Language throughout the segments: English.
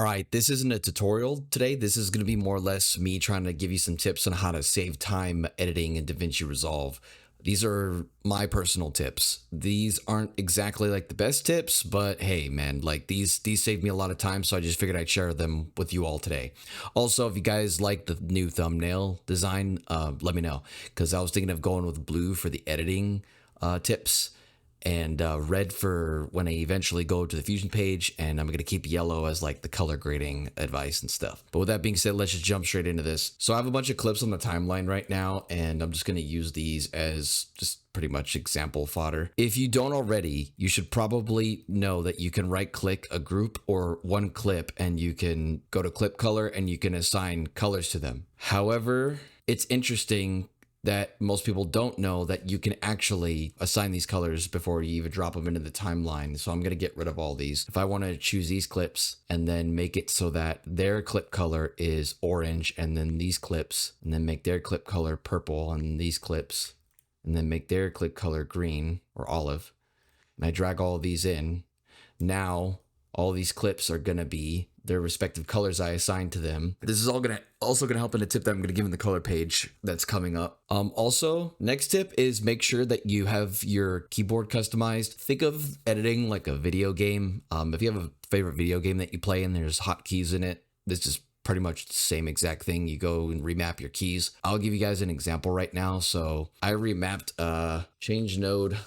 All right, this isn't a tutorial today. This is going to be more or less me trying to give you some tips on how to save time editing in DaVinci Resolve. These are my personal tips. These aren't exactly like the best tips, but hey, man, like these saved me a lot of time, so I just figured I'd share them with you all today. Also, if you guys like the new thumbnail design, let me know, because I was thinking of going with blue for the editing tips and red for when I eventually go to the Fusion page, and I'm going to keep yellow as like the color grading advice and stuff. But with that being said, let's just jump straight into this. So I have a bunch of clips on the timeline right now, and I'm just going to use these as just pretty much example fodder. If you don't already, you should probably know that you can right click a group or one clip, and you can go to clip color and you can assign colors to them. However, it's interesting that most people don't know that you can actually assign these colors before you even drop them into the timeline. So I'm going to get rid of all these. If I want to choose these clips and then make it so that their clip color is orange, and then these clips, and then make their clip color purple, and these clips, and then make their clip color green or olive, and I drag all of these in, now all these clips are going to be their respective colors I assigned to them. This is all also gonna help in a tip that I'm gonna give in the color page that's coming up. Also, next tip is make sure that you have your keyboard customized. Think of editing like a video game. If you have a favorite video game that you play and there's hotkeys in it, this is pretty much the same exact thing. You go and remap your keys. I'll give you guys an example right now. So I remapped change node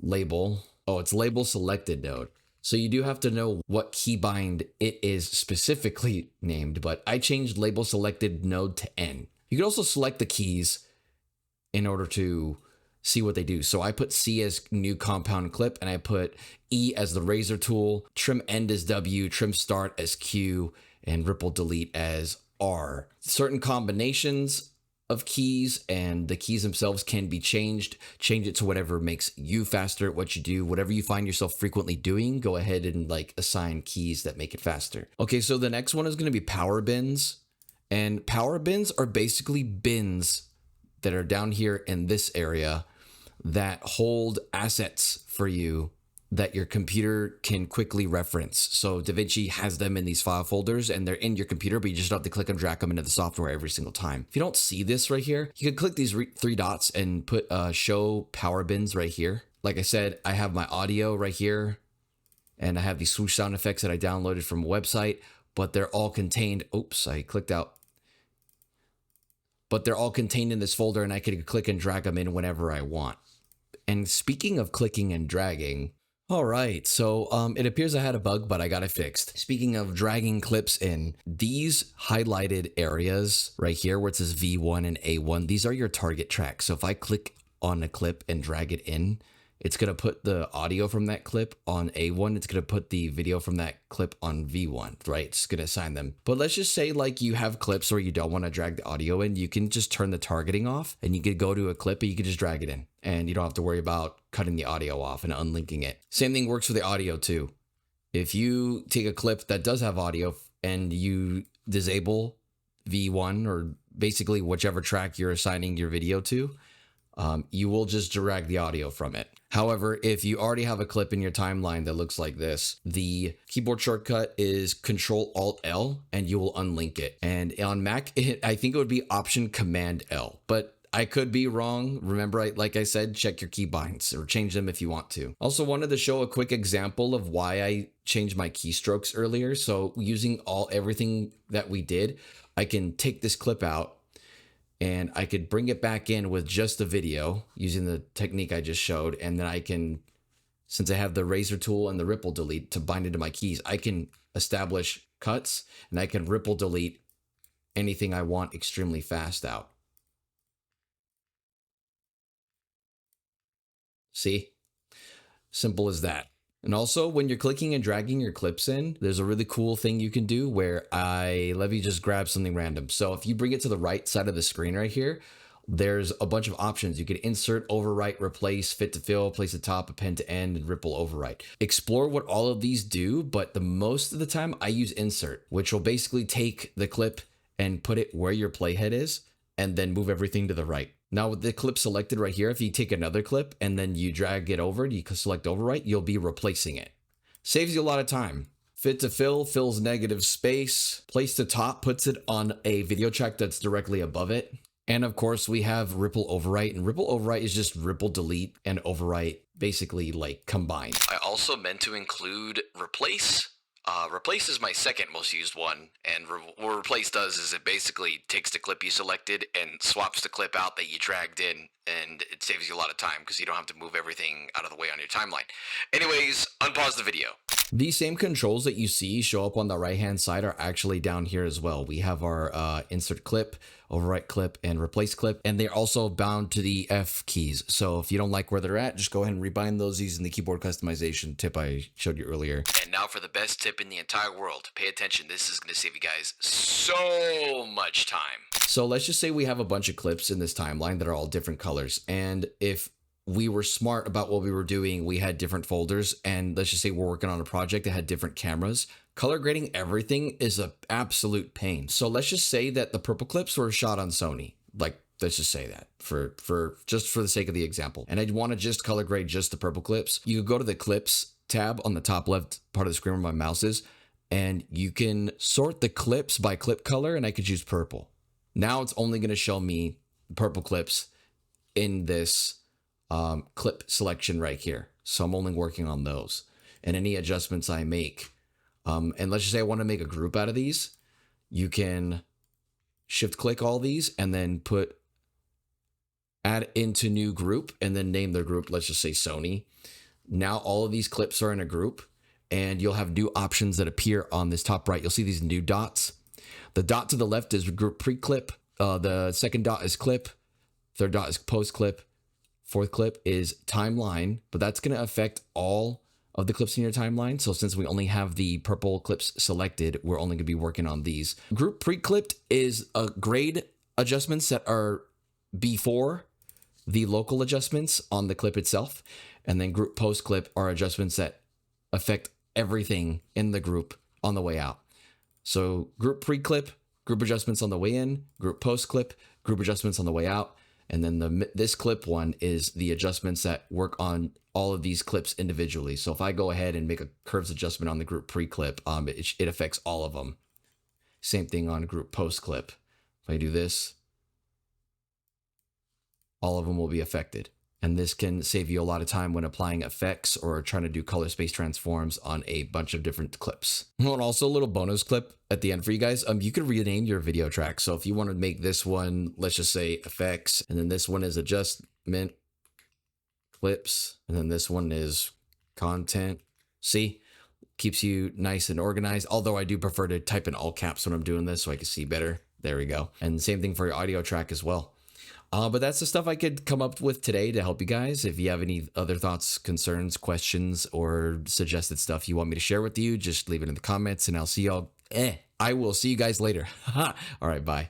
label. Oh, it's label selected node. So you do have to know what keybind it is specifically named, but I changed label selected node to N. You can also select the keys in order to see what they do. So I put C as new compound clip, and I put E as the razor tool, trim end as W, trim start as Q, and ripple delete as R. Certain combinations of keys and the keys themselves can be changed. Change it to whatever makes you faster at what you do. Whatever you find yourself frequently doing, go ahead and like assign keys that make it faster. Okay, so the next one is going to be power bins. And power bins are basically bins that are down here in this area that hold assets for you that your computer can quickly reference. So DaVinci has them in these file folders, and they're in your computer, but you just have to click and drag them into the software every single time. If you don't see this right here, you can click these three dots and put show power bins right here. Like I said, I have my audio right here, and I have these swoosh sound effects that I downloaded from a website, but they're all contained. Oops, I clicked out. But they're all contained in this folder, and I can click and drag them in whenever I want. And speaking of clicking and dragging, all right, so it appears I had a bug, but I got it fixed. Speaking of dragging clips in, these highlighted areas right here where it says V1 and A1, these are your target tracks. So if I click on a clip and drag it in, it's going to put the audio from that clip on A1. It's going to put the video from that clip on V1, right? It's going to assign them. But let's just say like you have clips where you don't want to drag the audio in. You can just turn the targeting off, and you could go to a clip and you can just drag it in, and you don't have to worry about cutting the audio off and unlinking it. Same thing works for the audio too. If you take a clip that does have audio and you disable V1 or basically whichever track you're assigning your video to, you will just drag the audio from it. However, if you already have a clip in your timeline that looks like this, the keyboard shortcut is Control-Alt-L, and you will unlink it. And on Mac, I think it would be Option-Command-L, but I could be wrong. Remember, like I said, check your keybinds or change them if you want to. Also wanted to show a quick example of why I changed my keystrokes earlier. So using everything that we did, I can take this clip out, and I could bring it back in with just the video using the technique I just showed. And then I can, since I have the razor tool and the ripple delete to bind into my keys, I can establish cuts, and I can ripple delete anything I want extremely fast out. See? Simple as that. And also, when you're clicking and dragging your clips in, there's a really cool thing you can do where let me just grab something random. So if you bring it to the right side of the screen right here, there's a bunch of options. You can insert, overwrite, replace, fit to fill, place at top, append to end, and ripple overwrite. Explore what all of these do, but the most of the time I use insert, which will basically take the clip and put it where your playhead is, and then move everything to the right. Now with the clip selected right here, if you take another clip and then you drag it over, you can select overwrite, you'll be replacing it. Saves you a lot of time. Fit to fill fills negative space. Place to top puts it on a video track that's directly above it. And of course, we have ripple overwrite, and ripple overwrite is just ripple delete and overwrite basically like combined. I also meant to include replace. Replace is my second most used one, and what replace does is it basically takes the clip you selected and swaps the clip out that you dragged in, and it saves you a lot of time because you don't have to move everything out of the way on your timeline. Anyways, unpause the video. These same controls that you see show up on the right hand side are actually down here as well. We have our insert clip, overwrite clip, and replace clip, and they're also bound to the F keys. So if you don't like where they're at, just go ahead and rebind those using the keyboard customization tip I showed you earlier. And now for the best tip in the entire world. Pay attention. This is going to save you guys so much time. So let's just say we have a bunch of clips in this timeline that are all different colors. And if we were smart about what we were doing, we had different folders, and let's just say we're working on a project that had different cameras. Color grading everything is an absolute pain. So let's just say that the purple clips were shot on Sony. Like, let's just say that for the sake of the example. And I'd want to just color grade just the purple clips. You could go to the clips tab on the top left part of the screen where my mouse is, and you can sort the clips by clip color, and I could choose purple. Now it's only going to show me purple clips in this clip selection right here. So I'm only working on those, and any adjustments I make. And let's just say I want to make a group out of these. You can shift click all these and then put add into new group and then name their group. Let's just say Sony. Now all of these clips are in a group, and you'll have new options that appear on this top right. You'll see these new dots. The dot to the left is group pre-clip. The second dot is clip. Third dot is post clip. Fourth clip is timeline, but that's going to affect all of the clips in your timeline. So since we only have the purple clips selected, we're only going to be working on these. Group pre-clipped is a grade adjustments that are before the local adjustments on the clip itself. And then group post clip are adjustments that affect everything in the group on the way out. So group pre-clip, group adjustments on the way in, group post clip, group adjustments on the way out. And then this clip one is the adjustments that work on all of these clips individually. So if I go ahead and make a curves adjustment on the group pre-clip, it affects all of them. Same thing on group post-clip. If I do this, all of them will be affected. And this can save you a lot of time when applying effects or trying to do color space transforms on a bunch of different clips. And also a little bonus clip at the end for you guys. You could rename your video track. So if you want to make this one, let's just say effects, and then this one is adjustment clips, and then this one is content. See, keeps you nice and organized. Although I do prefer to type in all caps when I'm doing this so I can see better. There we go. And same thing for your audio track as well. But that's the stuff I could come up with today to help you guys. If you have any other thoughts, concerns, questions, or suggested stuff you want me to share with you, just leave it in the comments, and I'll see y'all. I will see you guys later. All right, bye.